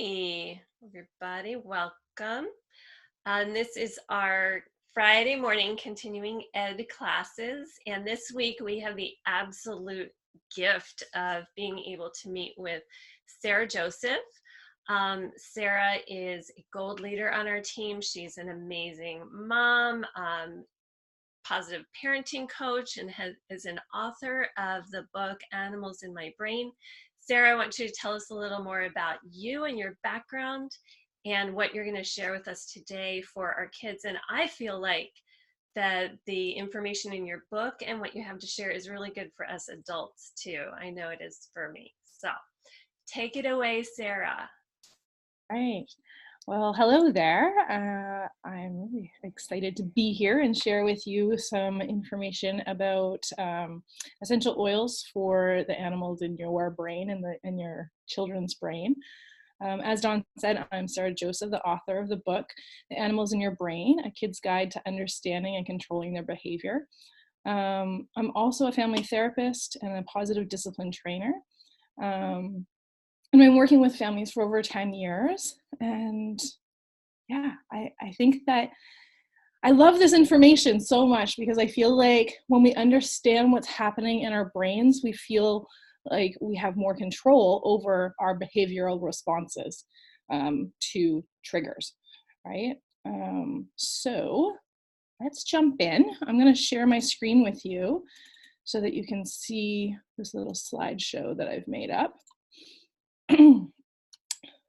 Hey, everybody, welcome. This is our Friday morning continuing ed classes, and this week we have the absolute gift of being able to meet with Sarah Joseph. Sarah is a gold leader on our team. She's an amazing mom, positive parenting coach, and is an author of the book Animals in My Brain. Sarah, I want you to tell us a little more about you and your background and what you're going to share with us today for our kids. And I feel like that the information in your book and what you have to share is really good for us adults too. I know it is for me. So take it away, Sarah. Right. Well, hello there. I'm really excited to be here and share with you some information about essential oils for the animals in your brain and in your children's brain. As Dawn said, I'm Sarah Joseph, the author of the book, The Animals in Your Brain, A Kid's Guide to Understanding and Controlling Their Behavior. I'm also a family therapist and a positive discipline trainer. And I've been working with families for over 10 years. And yeah, I think that I love this information so much because I feel like when we understand what's happening in our brains, we feel like we have more control over our behavioral responses to triggers, right? So let's jump in. I'm going to share my screen with you so that you can see this little slideshow that I've made up.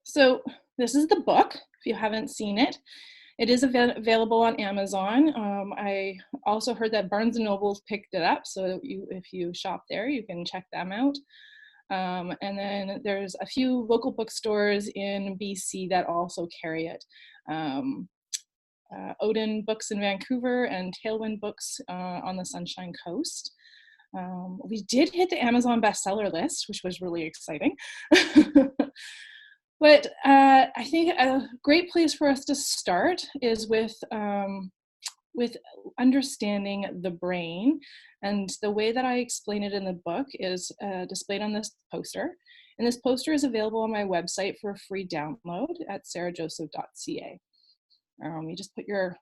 So this is the book, if you haven't seen it. It is available on Amazon. I also heard that Barnes & Noble's picked it up, so if you shop there, you can check them out. And then there's a few local bookstores in BC that also carry it. Odin Books in Vancouver and Tailwind Books on the Sunshine Coast. We did hit the Amazon bestseller list, which was really exciting. But I think a great place for us to start is with understanding the brain. And the way that I explain it in the book is displayed on this poster. And this poster is available on my website for a free download at sarahjoseph.ca. You just put your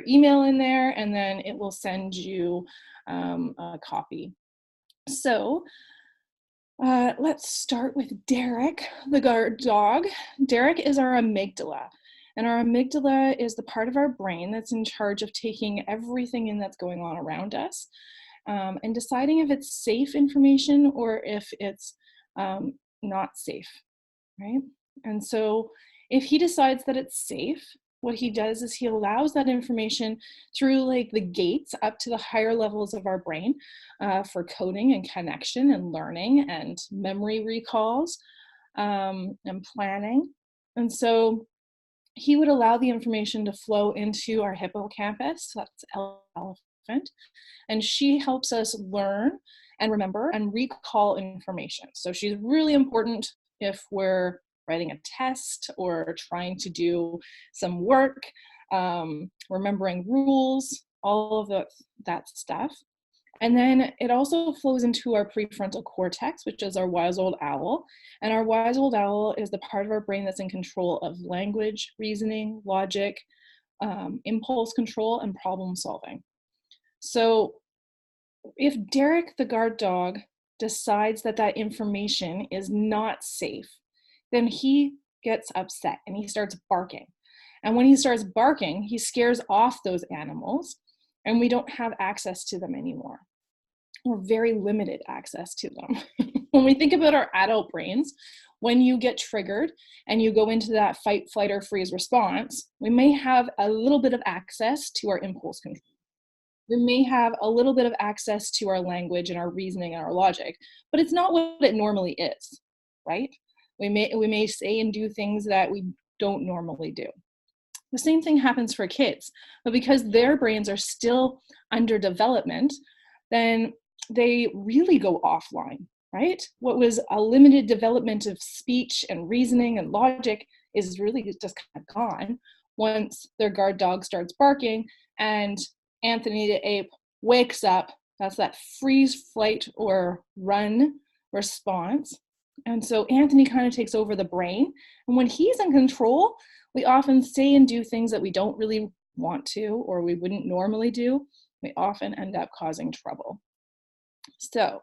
email in there, and then it will send you a copy. So let's start with Derik the Guard Dog. Derik is our amygdala, and our amygdala is the part of our brain that's in charge of taking everything in that's going on around us and deciding if it's safe information or if it's not safe, right? And so if he decides that it's safe, what he does is he allows that information through like the gates up to the higher levels of our brain for coding and connection and learning and memory recalls and planning. And so he would allow the information to flow into our hippocampus, that's Elsa the Elephant, and she helps us learn and remember and recall information. So she's really important if we're writing a test or trying to do some work, remembering rules, all of that stuff. And then it also flows into our prefrontal cortex, which is our wise old owl. And our wise old owl is the part of our brain that's in control of language, reasoning, logic, impulse control, and problem solving. So if Derik the Guard Dog decides that that information is not safe, then he gets upset and he starts barking. And when he starts barking, he scares off those animals and we don't have access to them anymore, or very limited access to them. When we think about our adult brains, when you get triggered and you go into that fight, flight, or freeze response, we may have a little bit of access to our impulse control. We may have a little bit of access to our language and our reasoning and our logic, but it's not what it normally is, right? We may say and do things that we don't normally do. The same thing happens for kids, but because their brains are still under development, then they really go offline, right? What was a limited development of speech and reasoning and logic is really just kind of gone once their guard dog starts barking and Anthony the ape wakes up. That's that freeze, flight, or run response. And so Anthony kind of takes over the brain. And when he's in control, we often say and do things that we don't really want to or we wouldn't normally do. We often end up causing trouble. So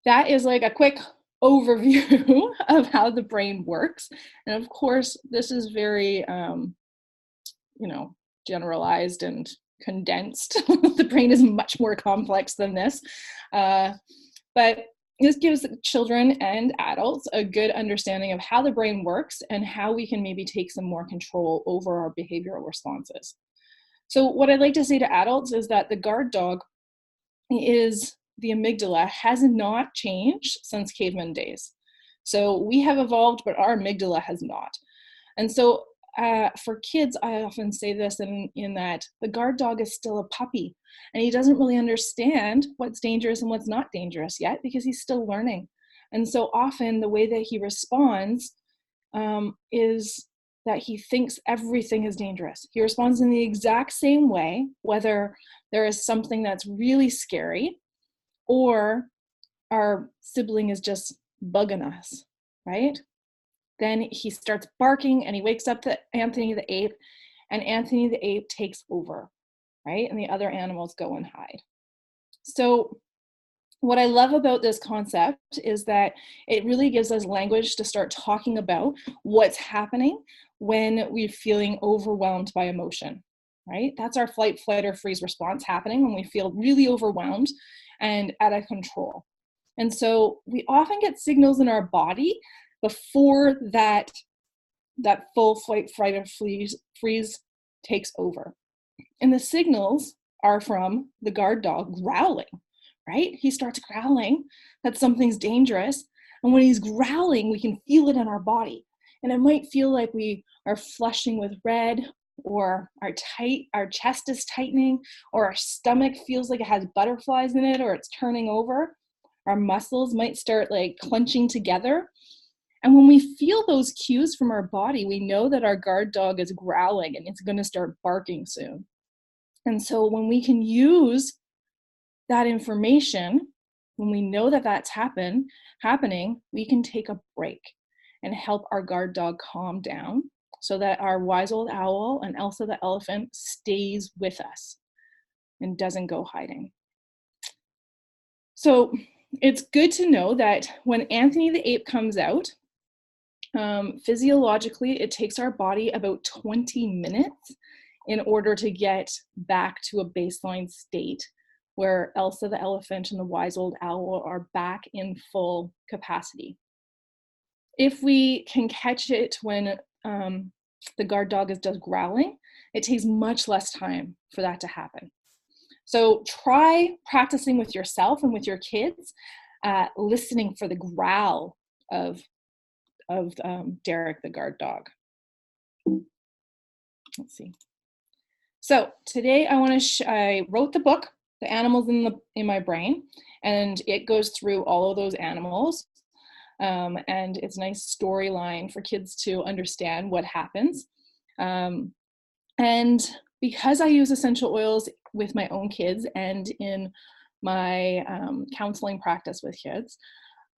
that is like a quick overview of how the brain works. And of course, this is very, generalized and condensed. The brain is much more complex than this. But this gives children and adults a good understanding of how the brain works and how we can maybe take some more control over our behavioral responses. So what I'd like to say to adults is that the guard dog is the amygdala has not changed since caveman days. So we have evolved, but our amygdala has not. And so for kids, I often say this in that the guard dog is still a puppy and he doesn't really understand what's dangerous and what's not dangerous yet because he's still learning. And so often the way that he responds is that he thinks everything is dangerous. He responds in the exact same way, whether there is something that's really scary or our sibling is just bugging us, right? Then he starts barking and he wakes up to Anthony the ape, and Anthony the ape takes over, right? And the other animals go and hide. So what I love about this concept is that it really gives us language to start talking about what's happening when we're feeling overwhelmed by emotion, right? That's our flight, flight, or freeze response happening when we feel really overwhelmed and out of control. And so we often get signals in our body before that full flight, fright, or freeze takes over. And the signals are from the guard dog growling, right? He starts growling that something's dangerous. And when he's growling, we can feel it in our body. And it might feel like we are flushing with red, or our chest is tightening, or our stomach feels like it has butterflies in it, or it's turning over. Our muscles might start like clenching together. And when we feel those cues from our body, we know that our guard dog is growling and it's going to start barking soon. And so when we can use that information, when we know that that's happening, we can take a break and help our guard dog calm down so that our wise old owl and Elsa the elephant stays with us and doesn't go hiding. So it's good to know that when Anthony the ape comes out, physiologically, it takes our body about 20 minutes in order to get back to a baseline state where Elsa the elephant and the wise old owl are back in full capacity. If we can catch it when the guard dog is just growling, it takes much less time for that to happen. So try practicing with yourself and with your kids, listening for the growl of Derik the Guard Dog. Let's see. So today I wrote the book, The Animals in My Brain, and it goes through all of those animals. And it's a nice storyline for kids to understand what happens. And because I use essential oils with my own kids and in my counseling practice with kids,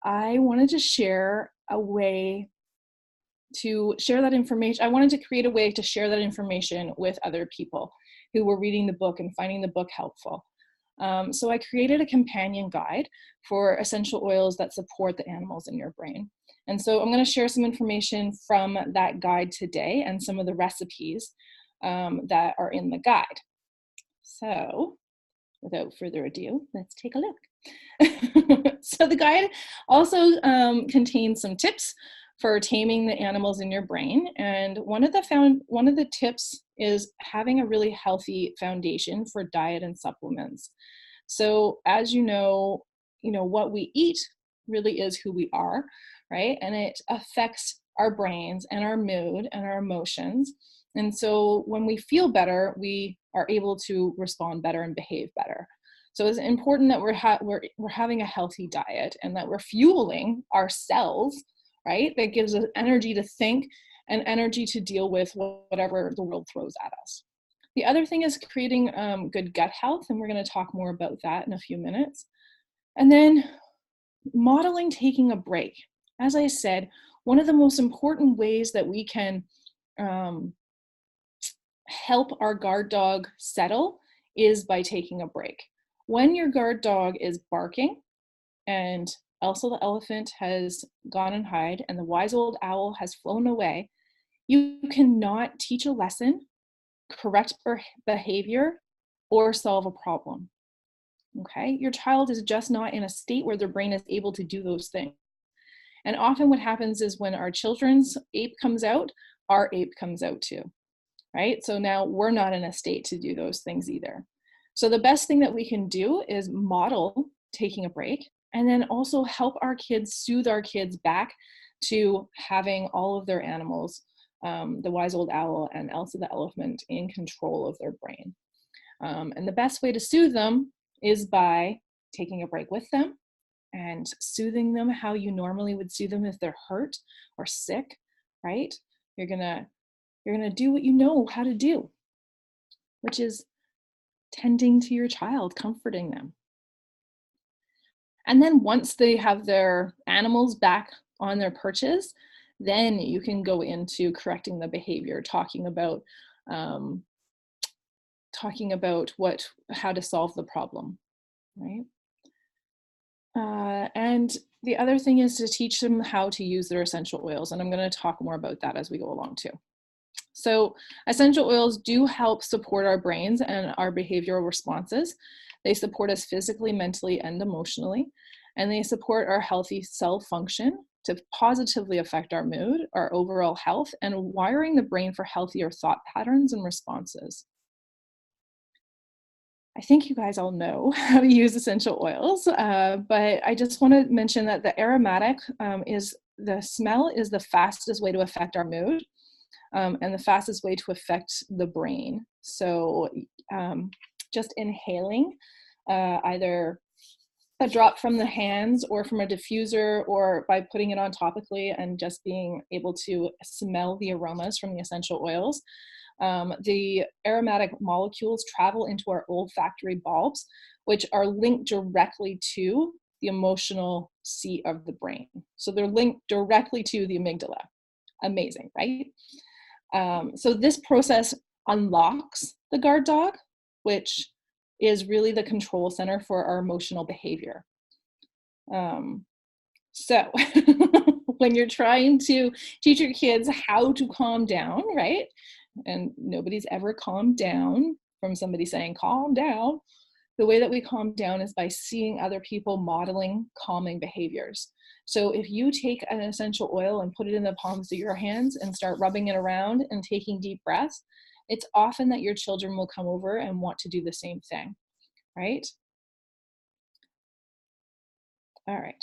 I wanted to share a way to share that information. I wanted to create a way to share that information with other people who were reading the book and finding the book helpful. So I created a companion guide for essential oils that support the animals in your brain. And so I'm going to share some information from that guide today and some of the recipes that are in the guide. So without further ado, let's take a look. So the guide also contains some tips for taming the animals in your brain. And one of the tips is having a really healthy foundation for diet and supplements. So as you know, what we eat really is who we are, right? And it affects our brains and our mood and our emotions. And so when we feel better, we are able to respond better and behave better. So it's important that we're having a healthy diet and that we're fueling our cells, right? That gives us energy to think and energy to deal with whatever the world throws at us. The other thing is creating good gut health, and we're going to talk more about that in a few minutes. And then modeling taking a break. As I said, one of the most important ways that we can help our guard dog settle is by taking a break. When your guard dog is barking and Elsa the elephant has gone and hide and the wise old owl has flown away, you cannot teach a lesson, correct behavior, or solve a problem. Okay, your child is just not in a state where their brain is able to do those things. And often what happens is when our children's ape comes out, our ape comes out too, right? So now we're not in a state to do those things either. So the best thing that we can do is model taking a break, and then also help our kids, soothe our kids back to having all of their animals, the wise old owl and Elsa the elephant, in control of their brain. And the best way to soothe them is by taking a break with them and soothing them how you normally would soothe them if they're hurt or sick, right? You're gonna do what you know how to do, which is tending to your child, comforting them. And then once they have their animals back on their perches, then you can go into correcting the behavior, talking about how to solve the problem, right? And the other thing is to teach them how to use their essential oils. And I'm going to talk more about that as we go along too. So essential oils do help support our brains and our behavioral responses. They support us physically, mentally, and emotionally. And they support our healthy cell function to positively affect our mood, our overall health, and wiring the brain for healthier thought patterns and responses. I think you guys all know how to use essential oils, but I just want to mention that the aromatic the smell is the fastest way to affect our mood, and the fastest way to affect the brain. So just inhaling either a drop from the hands or from a diffuser, or by putting it on topically and just being able to smell the aromas from the essential oils. The aromatic molecules travel into our olfactory bulbs, which are linked directly to the emotional seat of the brain. So they're linked directly to the amygdala. Amazing, right? So this process unlocks the guard dog, which is really the control center for our emotional behavior. So when you're trying to teach your kids how to calm down, right? And nobody's ever calmed down from somebody saying, calm down. The way that we calm down is by seeing other people modeling calming behaviors. So if you take an essential oil and put it in the palms of your hands and start rubbing it around and taking deep breaths, it's often that your children will come over and want to do the same thing, right? All right.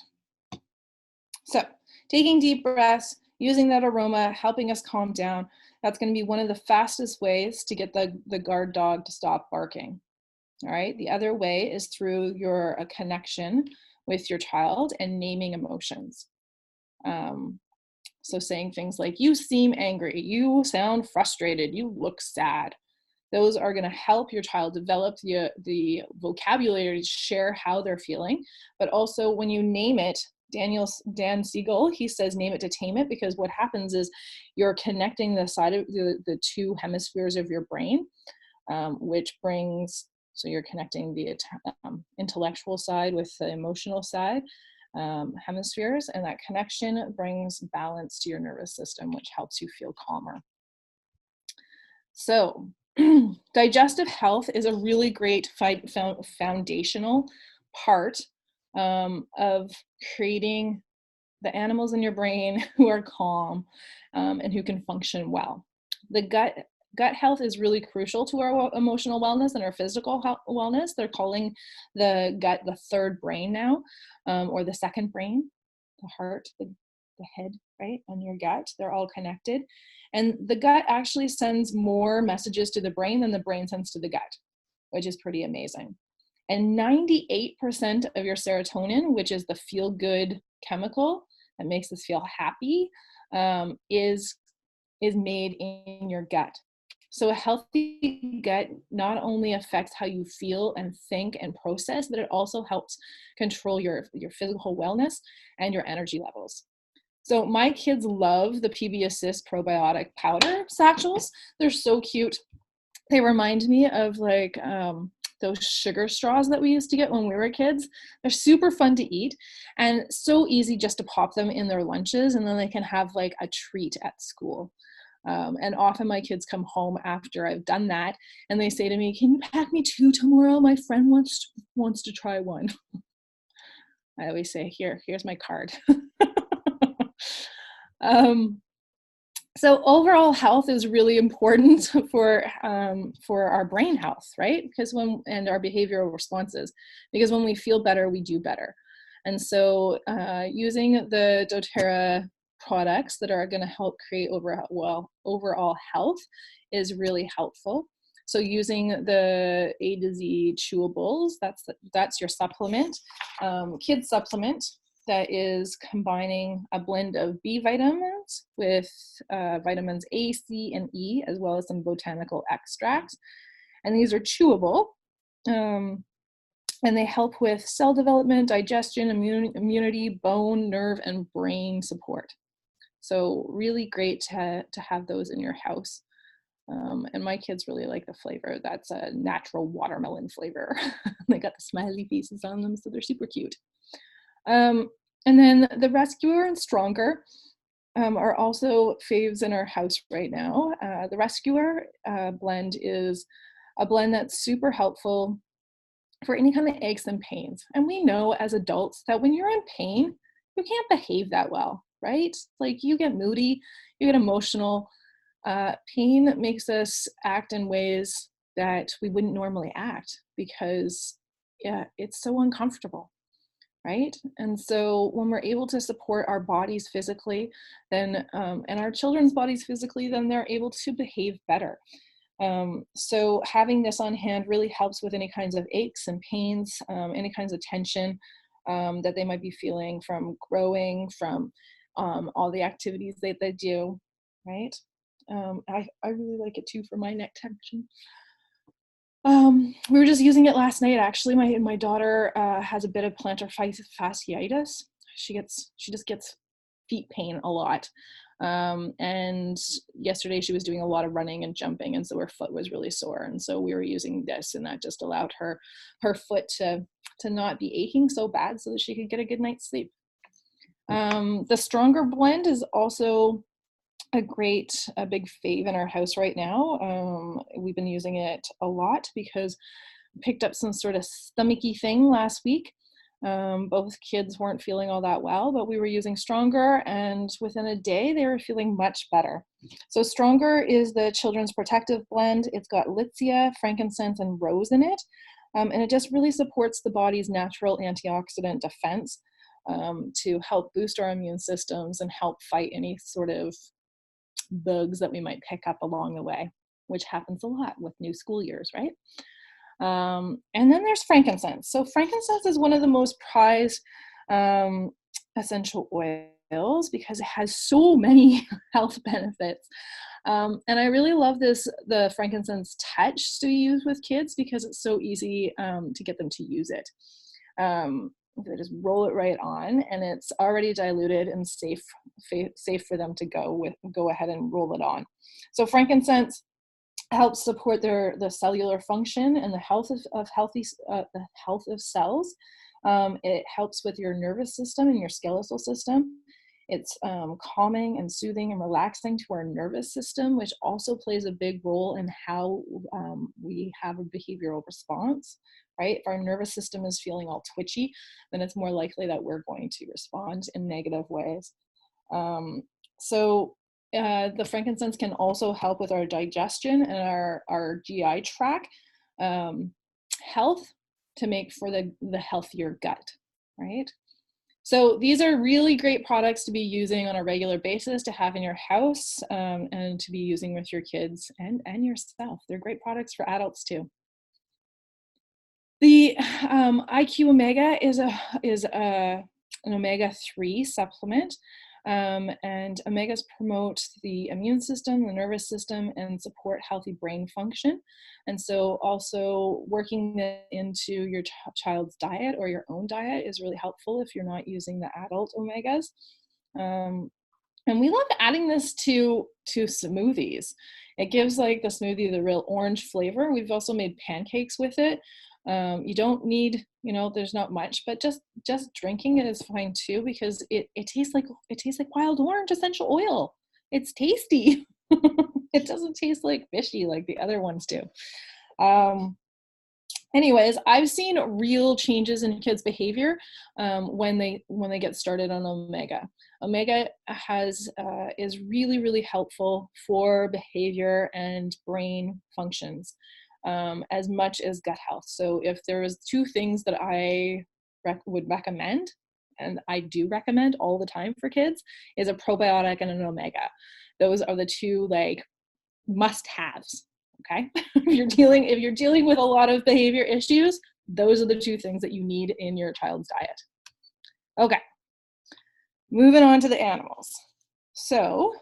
So taking deep breaths, using that aroma, helping us calm down, that's going to be one of the fastest ways to get the guard dog to stop barking. All right. The other way is through a connection with your child and naming emotions. So saying things like, you seem angry, you sound frustrated, you look sad. Those are going to help your child develop the vocabulary to share how they're feeling. But also when you name it, Dan Siegel, he says, name it to tame it, because what happens is you're connecting the side of the two hemispheres of your brain, which brings, so you're connecting the intellectual side with the emotional side hemispheres, and that connection brings balance to your nervous system, which helps you feel calmer. So digestive health is a really great foundational part of creating the animals in your brain who are calm and who can function well. The gut health is really crucial to our emotional wellness and our physical wellness. They're calling the gut the third brain now, or the second brain, the heart, the head, right, and your gut. They're all connected. And the gut actually sends more messages to the brain than the brain sends to the gut, which is pretty amazing. And 98% of your serotonin, which is the feel-good chemical that makes us feel happy, is made in your gut. So a healthy gut not only affects how you feel and think and process, but it also helps control your physical wellness and your energy levels. So my kids love the PB Assist probiotic powder satchels. They're so cute. They remind me of like those sugar straws that we used to get when we were kids. They're super fun to eat and so easy just to pop them in their lunches, and then they can have like a treat at school. And often my kids come home after I've done that and they say to me, "Can you pack me 2 tomorrow? My friend wants to try one." I always say, here's my card. um, so overall health is really important for our brain health, right? And our behavioral responses, because when we feel better, we do better. And so using the doTERRA products that are going to help create overall health is really helpful. So using the A to Z chewables, that's your supplement, kid supplement, that is combining a blend of B vitamins with vitamins A, C, and E, as well as some botanical extracts. And these are chewable, and they help with cell development, digestion, immunity, bone, nerve, and brain support. So really great to have those in your house. And my kids really like the flavor. That's a natural watermelon flavor. They got the smiley faces on them, so they're super cute. And then the Rescuer and Stronger are also faves in our house right now. The Rescuer blend is a blend that's super helpful for any kind of aches and pains. And we know as adults that when you're in pain, you can't behave that well, right? Like you get moody, you get emotional. Pain makes us act in ways that we wouldn't normally act because it's so uncomfortable. Right? And so when we're able to support our bodies physically, then and our children's bodies physically, then they're able to behave better. So having this on hand really helps with any kinds of aches and pains, any kinds of tension that they might be feeling from growing, from all the activities that they do, right? I really like it too for my neck tension. We were just using it last night. Actually, my daughter has a bit of plantar fasciitis. She just gets feet pain a lot. And yesterday she was doing a lot of running and jumping, and so her foot was really sore. And so we were using this, and that just allowed her foot to not be aching so bad, so that she could get a good night's sleep. The Stronger blend is also a big fave in our house right now. We've been using it a lot because we picked up some sort of stomachy thing last week. Both kids weren't feeling all that well, but we were using Stronger, and within a day they were feeling much better. So Stronger is the children's protective blend. It's got Litsea, frankincense, and rose in it. And it just really supports the body's natural antioxidant defense to help boost our immune systems and help fight any sort of bugs that we might pick up along the way, which happens a lot with new school years, right? And then there's frankincense. So frankincense is one of the most prized essential oils because it has so many health benefits. And I really love the frankincense touch to use with kids because it's so easy to get them to use it. They just roll it right on, and it's already diluted and safe for them to go ahead and roll it on. So frankincense helps support the cellular function and the health of cells. It helps with your nervous system and your skeletal system. It's calming and soothing and relaxing to our nervous system, which also plays a big role in how we have a behavioral response, right? If our nervous system is feeling all twitchy, then it's more likely that we're going to respond in negative ways. The frankincense can also help with our digestion and our GI tract health to make for the healthier gut, right? So these are really great products to be using on a regular basis to have in your house and to be using with your kids and yourself. They're great products for adults too. The IQ Omega is an omega-3 supplement. And omegas promote the immune system, the nervous system, and support healthy brain function. And so also working that into your child's diet or your own diet is really helpful if you're not using the adult omegas. And we love adding this to smoothies. It gives like the smoothie the real orange flavor. We've also made pancakes with it. You don't need, there's not much, but just drinking it is fine too, because it tastes like wild orange essential oil. It's tasty. It doesn't taste like fishy like the other ones do. Anyways, I've seen real changes in kids' behavior when they get started on omega. Omega is really, really helpful for behavior and brain functions, as much as gut health. So if there was two things that I would recommend, and I do recommend all the time for kids, is a probiotic and an omega. Those are the two like must-haves. Okay, if you're dealing with a lot of behavior issues, those are the two things that you need in your child's diet. Okay, moving on to the animals. So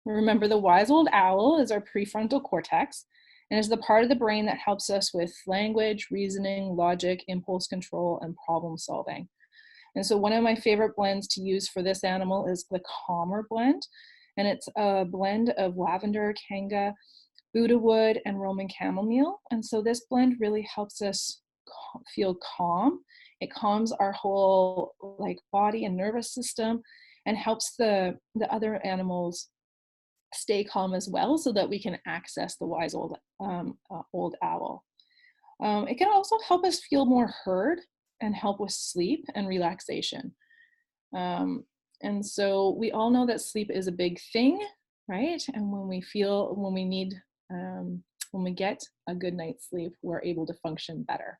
remember, the wise old owl is our prefrontal cortex and is the part of the brain that helps us with language, reasoning, logic, impulse control, and problem solving. And so one of my favorite blends to use for this animal is the Calmer blend. And it's a blend of lavender, kanga, Buddha wood, and Roman chamomile. And so this blend really helps us feel calm. It calms our whole like body and nervous system and helps the other animals stay calm as well, so that we can access the wise old owl. It can also help us feel more heard and help with sleep and relaxation. And so we all know that sleep is a big thing, right? And when we get a good night's sleep, we're able to function better.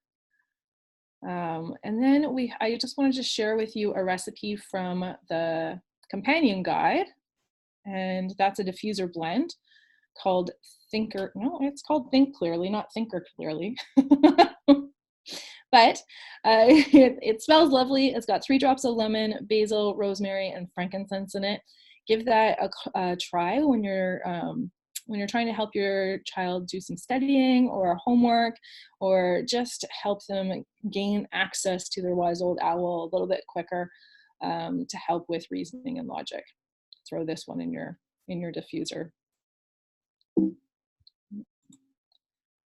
And then I just wanted to share with you a recipe from the companion guide, and that's a diffuser blend called it's called Think Clearly, not Thinker Clearly. But it smells lovely. It's got 3 drops of lemon, basil, rosemary, and frankincense in it. Give that a try when you're trying to help your child do some studying or homework, or just help them gain access to their wise old owl a little bit quicker, to help with reasoning and logic. Throw this one in your diffuser.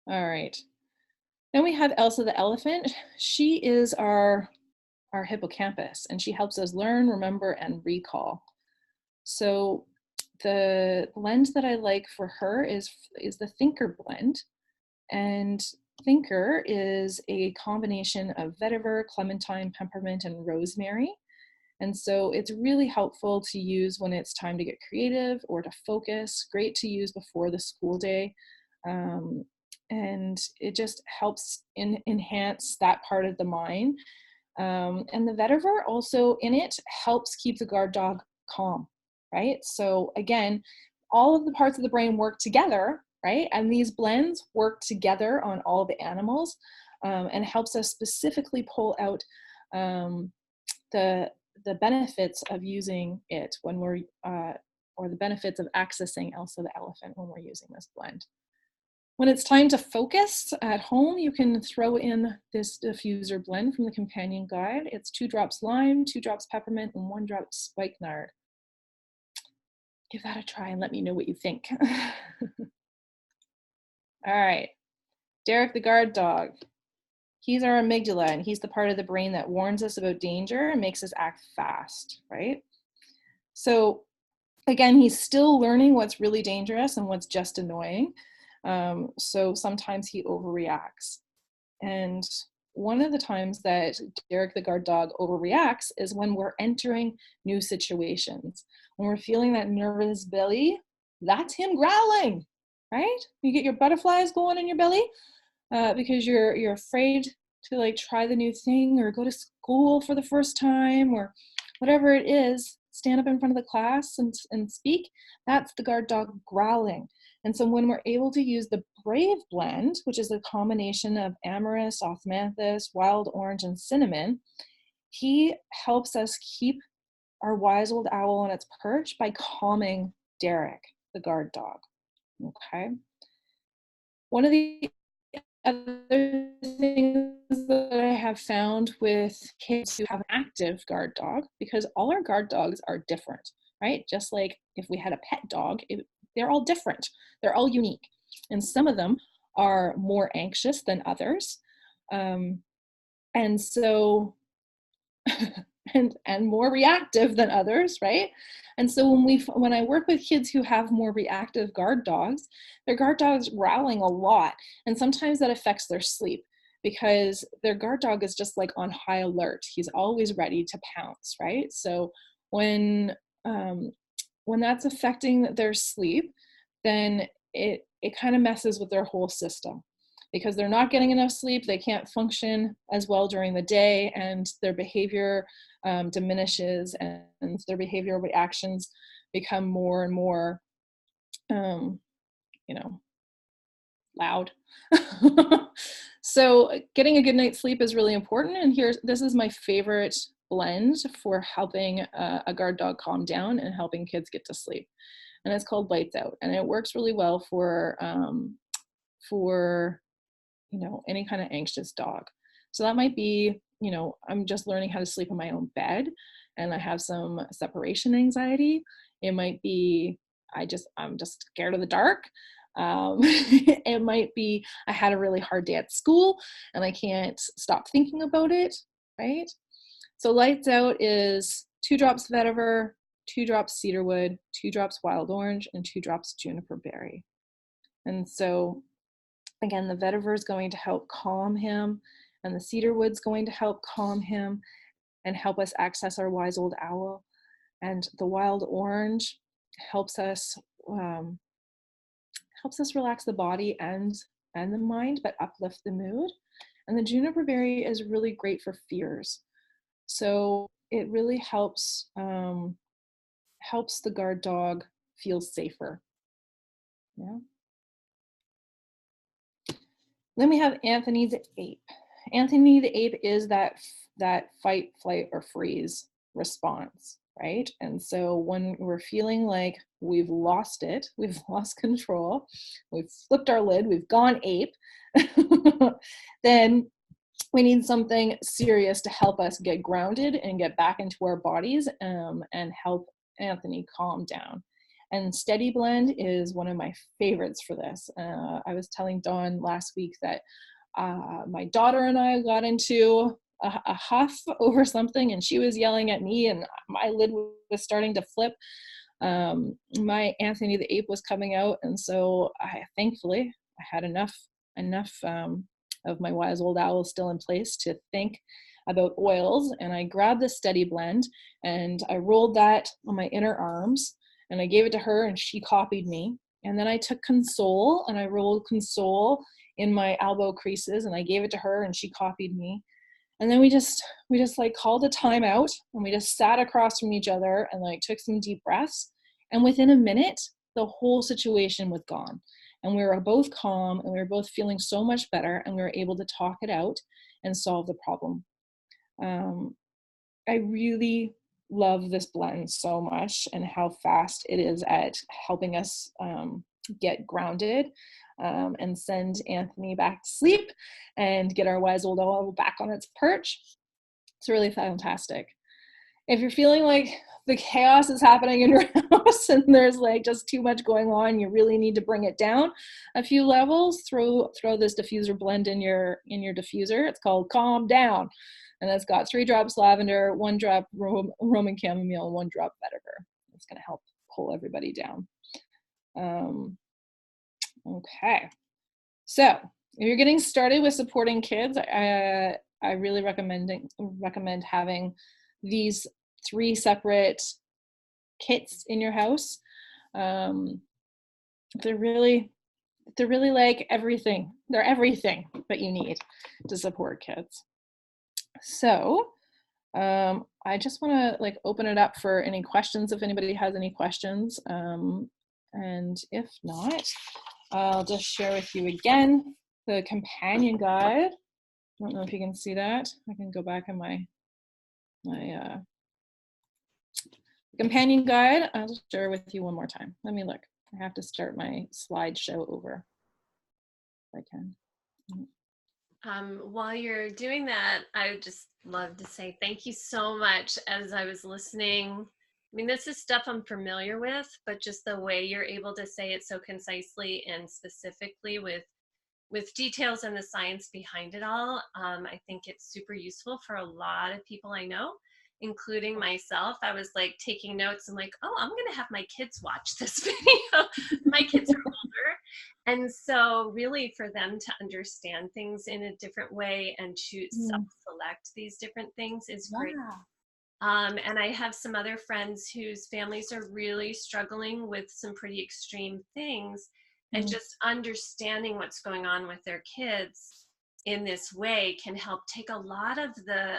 All right. Then we have Elsa the Elephant. She is our hippocampus, and she helps us learn, remember, and recall. So the blend that I like for her is the Thinker blend. And Thinker is a combination of vetiver, clementine, peppermint, and rosemary. And so it's really helpful to use when it's time to get creative or to focus. Great to use before the school day. And it just helps enhance that part of the mind. And the vetiver also in it helps keep the guard dog calm, right? So again, all of the parts of the brain work together, right? And these blends work together on all the animals, and helps us specifically pull out the benefits of using it when we're, or the benefits of accessing Elsa the Elephant when we're using this blend. When it's time to focus at home, you can throw in this diffuser blend from the companion guide. It's 2 drops lime, 2 drops peppermint, and 1 drop spikenard. Give that a try and let me know what you think. All right, Derik the Guard Dog. He's our amygdala, and he's the part of the brain that warns us about danger and makes us act fast, right? So again, he's still learning what's really dangerous and what's just annoying. So sometimes he overreacts. And one of the times that Derik the Guard Dog overreacts is when we're entering new situations. When we're feeling that nervous belly, that's him growling, right? You get your butterflies going in your belly because you're afraid to like try the new thing or go to school for the first time or whatever it is, stand up in front of the class and speak. That's the guard dog growling. And so when we're able to use the Brave blend, which is a combination of amyris, osmanthus, wild orange, and cinnamon, he helps us keep our wise old owl on its perch by calming Derik, the guard dog. Okay. One of the other things that I have found with kids who have an active guard dog, because all our guard dogs are different, right? Just like if we had a pet dog, they're all different. They're all unique. And some of them are more anxious than others. And so, and more reactive than others, right? And so when I work with kids who have more reactive guard dogs, their guard dog's growling a lot, and sometimes that affects their sleep because their guard dog is just like on high alert. He's always ready to pounce, right? So when that's affecting their sleep, then it kind of messes with their whole system. Because they're not getting enough sleep, they can't function as well during the day, and their behavior diminishes, and their behavioral reactions become more and more, loud. So getting a good night's sleep is really important, and this is my favorite blend for helping a guard dog calm down and helping kids get to sleep. And it's called Lights Out, and it works really well for any kind of anxious dog. So that might be, I'm just learning how to sleep in my own bed and I have some separation anxiety. It might be, I'm just scared of the dark. It might be, I had a really hard day at school and I can't stop thinking about it, right? So Lights Out is 2 drops vetiver, 2 drops cedarwood, 2 drops wild orange, and 2 drops juniper berry. And so again, the vetiver is going to help calm him, and the cedarwood's going to help calm him and help us access our wise old owl. And the wild orange helps us relax the body and the mind, but uplift the mood. And the juniper berry is really great for fears. So it really helps the guard dog feel safer. Yeah. Then we have Anthony the ape. Anthony the ape is that fight, flight, or freeze response, right? And so when we're feeling like we've lost it, we've lost control, we've flipped our lid, we've gone ape, then we need something serious to help us get grounded and get back into our bodies and help Anthony calm down. And Steady Blend is one of my favorites for this. I was telling Dawn last week that my daughter and I got into a huff over something, and she was yelling at me, and my lid was starting to flip. My Anthony the ape was coming out, and so thankfully I had enough of my wise old owl still in place to think about oils, and I grabbed the Steady Blend and I rolled that on my inner arms. And I gave it to her and she copied me. And then I took Console and I rolled Console in my elbow creases and I gave it to her and she copied me. And then we just like called a timeout and we just sat across from each other and like took some deep breaths. And within a minute, the whole situation was gone. And we were both calm and we were both feeling so much better and we were able to talk it out and solve the problem. I really love this blend so much and how fast it is at helping us get grounded and send Anthony back to sleep and get our wise old owl back on its perch. It's really fantastic. If you're feeling like the chaos is happening in your house and there's like just too much going on, you really need to bring it down a few levels, throw this diffuser blend in your diffuser. It's called Calm Down. And it's got 3 drops lavender, 1 drop Roman chamomile, and 1 drop vetiver. It's going to help pull everybody down. Okay. So if you're getting started with supporting kids, I really recommend having these 3 separate kits in your house. They're really like everything. They're everything that you need to support kids. So I just want to like open it up for any questions if anybody has any questions. And if not, I'll just share with you again the companion guide. I don't know if you can see that. I can go back in my The companion guide, I'll share with you one more time. Let me look. I have to start my slideshow over if I can. While you're doing that, I would just love to say thank you so much. As I was listening, I mean, this is stuff I'm familiar with, but just the way you're able to say it so concisely and specifically with details and the science behind it all, I think it's super useful for a lot of people I know, including myself. I was like taking notes and like, oh, I'm gonna have my kids watch this video. My kids are older. And so really for them to understand things in a different way and to self-select these different things is great. Yeah. And I have some other friends whose families are really struggling with some pretty extreme things, and just understanding what's going on with their kids in this way can help take a lot of the,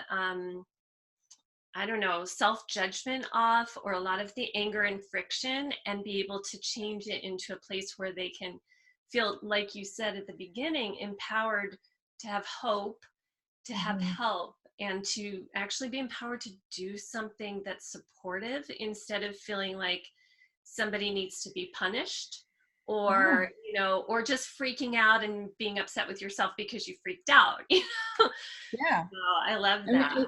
I don't know, self-judgment off, or a lot of the anger and friction, and be able to change it into a place where they can feel, like you said at the beginning, empowered to have hope, to have help, and to actually be empowered to do something that's supportive instead of feeling like somebody needs to be punished, or you know, or just freaking out and being upset with yourself because you freaked out. Yeah. So I love I that. mean,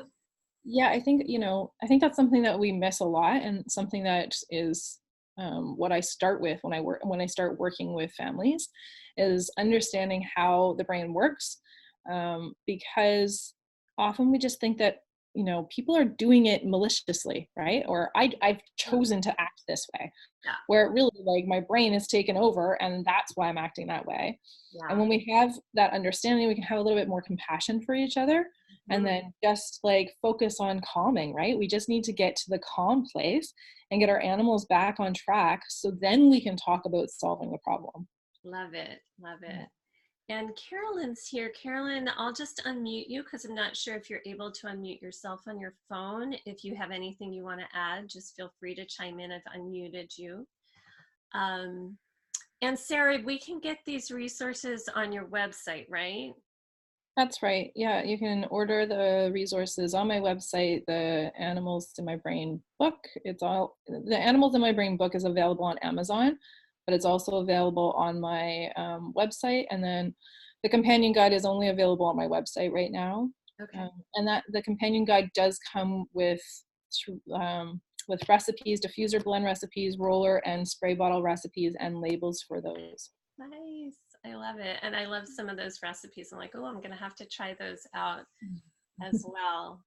yeah, I think, I think that's something that we miss a lot, and something that is what I start with when I start working with families, is understanding how the brain works, because often we just think that people are doing it maliciously, right? Or I've chosen to act this way, Yeah. where really like my brain is taken over, and that's why I'm acting that way. And when we have that understanding, we can have a little bit more compassion for each other, and then just like focus on calming, right? We just need to get to the calm place and get our animals back on track, so then we can talk about solving the problem. Love it. Love it. And Carolyn's here. Carolyn, I'll just unmute you because I'm not sure if you're able to unmute yourself on your phone. If you have anything you want to add, just feel free to chime in. I've unmuted you. And Sarah, we can get these resources on your website, right? That's right. Yeah, you can order the resources on my website. The Animals in My Brain book. The Animals in My Brain book is available on Amazon, but it's also available on my website. And then the companion guide is only available on my website right now. Okay. And that the companion guide does come with recipes, diffuser blend recipes, roller and spray bottle recipes, and labels for those. Nice. I love it. And I love some of those recipes. I'm like, oh, I'm going to have to try those out as well.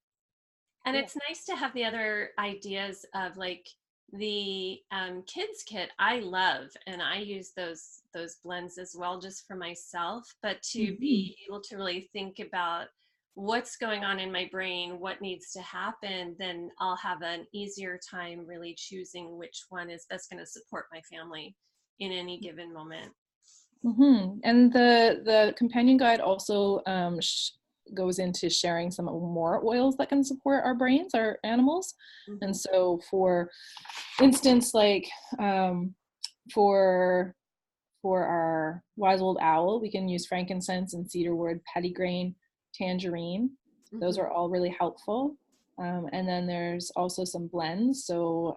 And Yeah. it's nice to have the other ideas of like the kids kit. I love, and I use those blends as well, just for myself. But to be able to really think about what's going on in my brain, what needs to happen, then I'll have an easier time really choosing which one is best going to support my family in any given moment. And the companion guide also goes into sharing some more oils that can support our brains, our animals. And so, for instance, like for our wise old owl, we can use frankincense and cedarwood, pettigrain, tangerine. Those are all really helpful. And then there's also some blends. So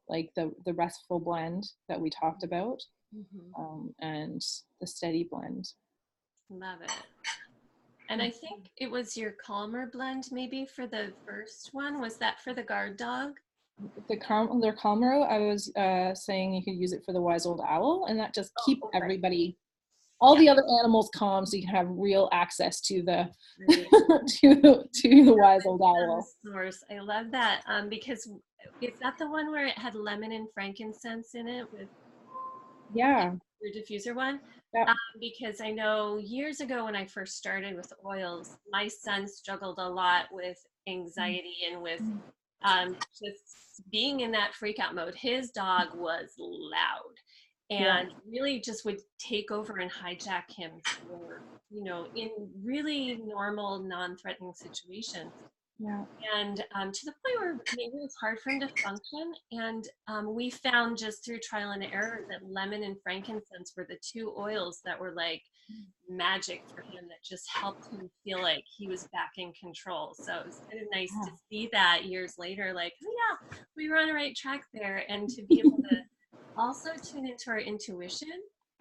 like the restful blend that we talked about, and the steady blend. Love it. And I think it was your calmer blend maybe for the first one. Was that for the guard dog? The calmer, I was saying you could use it for the wise old owl, and that just keep everybody, all the other animals calm, so you can have real access to the to the wise old owl. Source. I love that, because is that the one where it had lemon and frankincense in it with Yeah. your diffuser one? Yeah. Because I know years ago when I first started with oils, my son struggled a lot with anxiety and with just being in that freak out mode. His dog was loud and really just would take over and hijack him for, in really normal, non-threatening situations. Yeah. And to the point where maybe it was hard for him to function. And we found just through trial and error that lemon and frankincense were the two oils that were like magic for him, that just helped him feel like he was back in control. So it was kind of nice to see that years later, like, oh yeah, we were on the right track there. And to be able to also tune into our intuition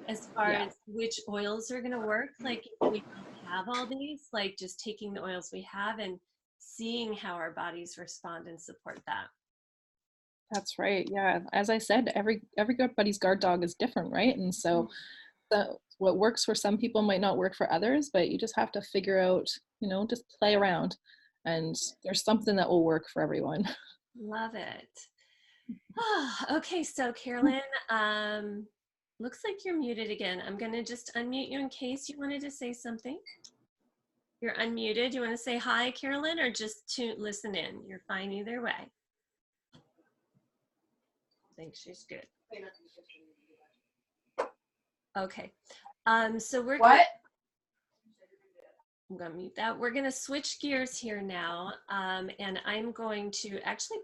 as far Yeah. as which oils are going to work. Like if we don't have all these, like just taking the oils we have and seeing how our bodies respond and support that. That's right. Yeah. As I said, everybody's guard dog is different, right? And so what works for some people might not work for others, but you just have to figure out, just play around, and there's something that will work for everyone. Love it. Okay, so Carolyn, looks like you're muted again. I'm going to just unmute you in case you wanted to say something. You're unmuted. You want to say hi, Carolyn, or just to listen in? You're fine either way. I think she's good. Okay. So we're What? I'm going to mute that. We're going to switch gears here now, and I'm going to actually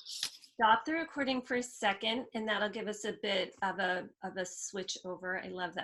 stop the recording for a second, and that'll give us a bit of a switch over. I love that